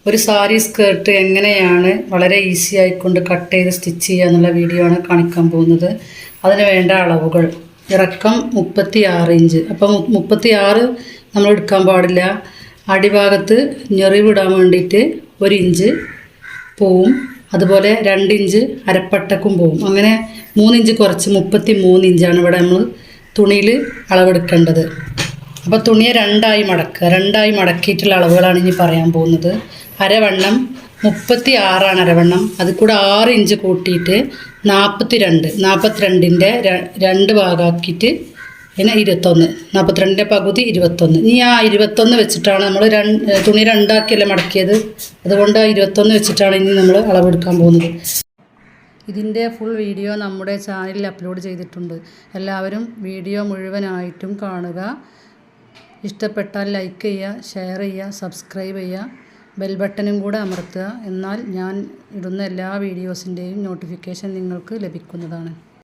ഒരു സാരി സ്കേർട്ട് എങ്ങനെയാണ് വളരെ ഈസി ആയിക്കൊണ്ട് കട്ട് ചെയ്ത് സ്റ്റിച്ച് ചെയ്യുക എന്നുള്ള വീഡിയോ ആണ് കാണിക്കാൻ പോകുന്നത്. അതിന് വേണ്ട അളവുകൾ: ഇറക്കം 36 ഇഞ്ച്. അപ്പം 36 നമ്മൾ എടുക്കാൻ പാടില്ല. അടിഭാഗത്ത് ഞെറിവിടാൻ വേണ്ടിയിട്ട് 1 ഇഞ്ച് പോവും. അതുപോലെ 2 ഇഞ്ച് അരപ്പട്ടക്കും പോവും. അങ്ങനെ 3 ഇഞ്ച് കുറച്ച് 33 ഇഞ്ചാണ് ഇവിടെ നമ്മൾ തുണിയിൽ അളവെടുക്കേണ്ടത്. അപ്പോൾ തുണിയെ രണ്ടായി മടക്കിയിട്ടുള്ള അളവുകളാണ് ഇനി പറയാൻ പോകുന്നത്. അരവണ്ണം 36 അരവണ്ണം. അതിൽ കൂടെ 6 ഇഞ്ച് കൂട്ടിയിട്ട് 42ൻ്റെ 2 ഭാഗമാക്കിയിട്ട് പിന്നെ 21, 42ൻ്റെ പകുതി 21. ഇനി ആ 21 വെച്ചിട്ടാണ് നമ്മൾ തുണി രണ്ടാക്കിയല്ലേ മടക്കിയത്. അതുകൊണ്ട് ആ 21 വെച്ചിട്ടാണ് ഇനി നമ്മൾ അളവെടുക്കാൻ പോകുന്നത്. ഇതിൻ്റെ ഫുൾ വീഡിയോ നമ്മുടെ ചാനലിൽ അപ്ലോഡ് ചെയ്തിട്ടുണ്ട്. എല്ലാവരും വീഡിയോ മുഴുവനായിട്ടും കാണുക. ഇഷ്ടപ്പെട്ടാൽ ലൈക്ക് ചെയ്യുക, ഷെയർ ചെയ്യുക, സബ്സ്ക്രൈബ് ചെയ്യുക, ബെൽ ബട്ടനും കൂടെ അമർത്തുക. എന്നാൽ ഞാൻ ഇടുന്ന എല്ലാ വീഡിയോസിൻ്റെയും നോട്ടിഫിക്കേഷൻ നിങ്ങൾക്ക് ലഭിക്കുന്നതാണ്.